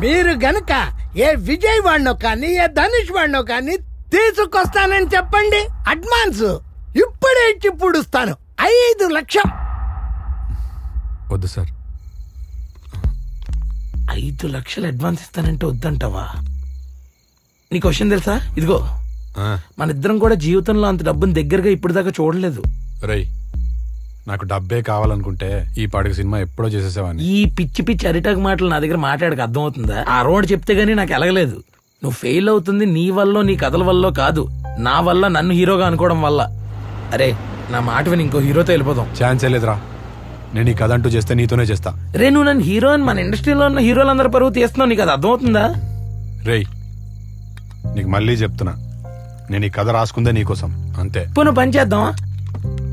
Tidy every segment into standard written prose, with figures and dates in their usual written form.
మీరు గనక ఏ విజయ్ వాడినో కానీ ఏ ధనుష్ వాడినో కానీ తీసుకొస్తానని చెప్పండి, అడ్వాన్స్ ఇప్పుడే ఇచ్చి పుడుస్తాను 5 లక్షలు. వద్దు సార్. 5 లక్షలు అడ్వాన్స్ ఇస్తానంటే వద్దంటావా? నీ క్వశ్చన్ తెలుసా? ఇదిగో, మన ఇద్దరం కూడా జీవితంలో అంత డబ్బుని దగ్గరగా ఇప్పుడు దాకా చూడలేదు. రై, నాకు డబ్బే కావాలనుకుంటే ఈ పాటికి సినిమా ఎప్పుడో చేసేసావని. ఈ పిచ్చి పిచ్చి అరిటాకు మాటలు నా దగ్గర మాట్లాడక అర్థమవుతుందా? ఆ రోడ్ చెప్తే గానీ నాకు ఎలగలేదు. నువ్వు ఫెయిల్ అవుతుంది నీ వల్ల, నీ కథల వల్ల కాదు, నా వల్ల, నన్ను హీరోగా అనుకోవడం వల్ల. అరే నా మాట విని ఇంకో హీరోతో వెళ్ళిపోదాం. ఛాన్సే లేదురా. నేను ఈ కథ అంటూ చేస్తే నీతోనే చేస్తా. రే, నువ్వు నన్ను హీరో అని మన ఇండస్ట్రీలో ఉన్న హీరోలందరూ పరువు తీస్తున్నావు, నీకు అది అర్థమవుతుందా? రేయ్, నీకు మళ్ళీ చెప్తున్నా, నేను ఈ కథ రాసుకుందే నీకోసం, అంతే. నువ్వు పని చేద్దాం,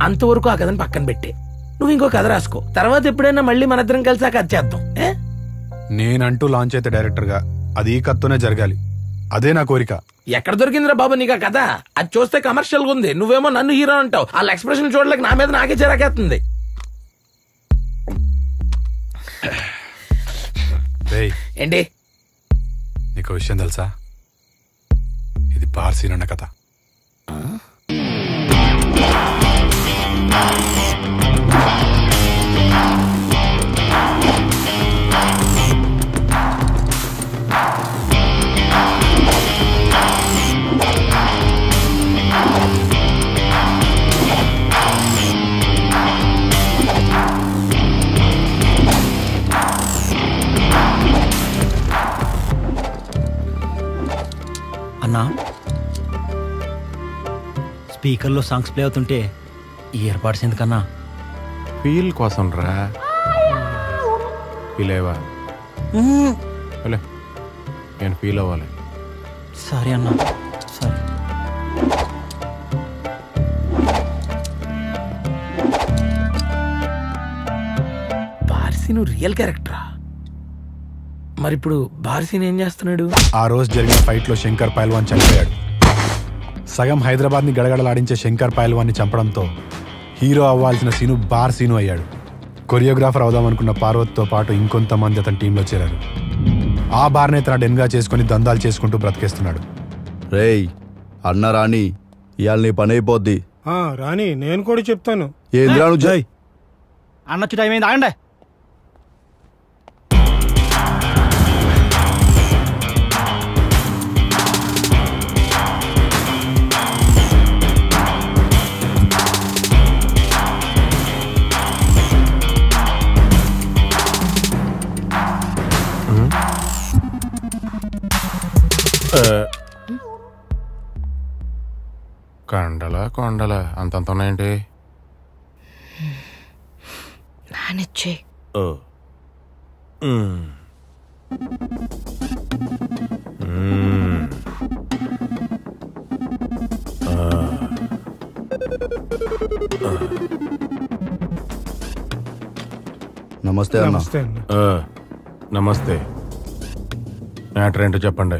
అంతవరకు ఆ కథని పక్కన పెట్టే నువ్వు ఇంకో కథ రాసుకో. తర్వాత ఎప్పుడైనా మళ్ళీ మన ఇద్దరం కలిసి ఆ కథ చేద్దాం. నేనంటూ లాంచ్ అయితే డైరెక్టర్ గా అది ఈ కథతోనే జరగాలి, అదే నా కోరిక. ఎక్కడ దొరికిందిరా బాబు నీకు ఆ కథ? అది చూస్తే కమర్షియల్ గా ఉంది, నువ్వేమో నన్ను హీరో అంటావు. వాళ్ళ ఎక్స్ప్రెషన్ చూడలేక నా మీద నాకే చిరాకేస్తుంది. ఏంటి? నీకు విషయం తెలుసా? ఇది బార్ సీన్ అన్న కథ. అన్నా, స్పీకర్లో సాంగ్స్ ప్లే అవుతుంటే ఈ ఏర్పాట్స్ ఎందుకన్నా? ఫీల్ కోసం రా. ఫీల్ అయ్యవా? నేను ఫీల్ అవ్వాలి. సరే అన్నా, సరే. బార్సీ నువ్వు రియల్ క్యారెక్టరా? మరి ఇప్పుడు బార్సీని ఏం చేస్తున్నాడు? ఆ రోజు జరిగిన ఫైట్ లో శంకర్ పైల్వాన్ చనిపోయాడు. సగం హైదరాబాద్ ని గడగడలాడించే శంకర్ పైల్వాన్ ని చంపడంతో హీరో అవ్వాల్సిన సీను బార్ సీను అయ్యాడు. కొరియోగ్రాఫర్ అవుదామనుకున్న పార్వతితో పాటు ఇంకొంతమంది అతని టీంలో చేరారు. ఆ బార్నే తన డెన్గా చేసుకుని దందాలు చేసుకుంటూ బ్రతికేస్తున్నాడు. రేయ్ అన్న రాణి, ఇవాళ నీ పని అయిపోద్ది. రాణి, నేను కూడా చెప్తాను. అన్నొచ్చు టైం అయింది, ఆగండి. కొండల అంతంత ఉన్నాయండి. నానిచ్చే నమస్తే అన్న. నమస్తే. మ్యాటర్ ఏంటో చెప్పండి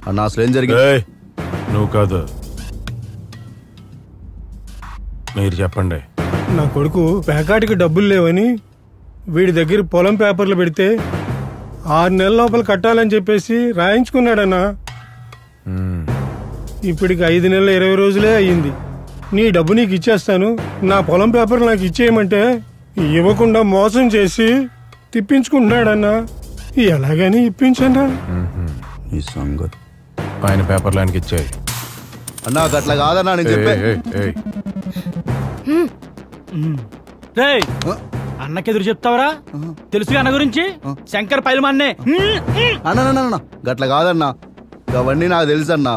అన్న. అసలు ఏం జరిగింది? నువ్వు కాదు, మీరు చెప్పండి. నా కొడుకు ప్యాకాటికి డబ్బులు లేవని వీడి దగ్గర పొలం పేపర్లు పెడితే 6 నెలల లోపల కట్టాలని చెప్పేసి రాయించుకున్నాడన్నా. ఇప్పటికి 5 నెలల 20 రోజులే అయ్యింది. నీ డబ్బు నీకు ఇచ్చేస్తాను, నా పొలం పేపర్లు నాకు ఇచ్చేయమంటే ఇవ్వకుండా మోసం చేసి తిప్పించుకుంటున్నాడన్నా. ఎలాగని ఇప్పించన్నా? ఈ సంగతి ఆయన పేపర్లు ఆయనకి ఇచ్చాయి అన్నా. అట్లా కాదన్నా నేను చెప్పే. అన్నకెదురు చెప్తావరా? తెలుసు అన్న గురించి, శంకర్ పైల్వాన్నే. అన్న గట్ల కాదన్నా, అవన్నీ నాకు తెలుసన్నా.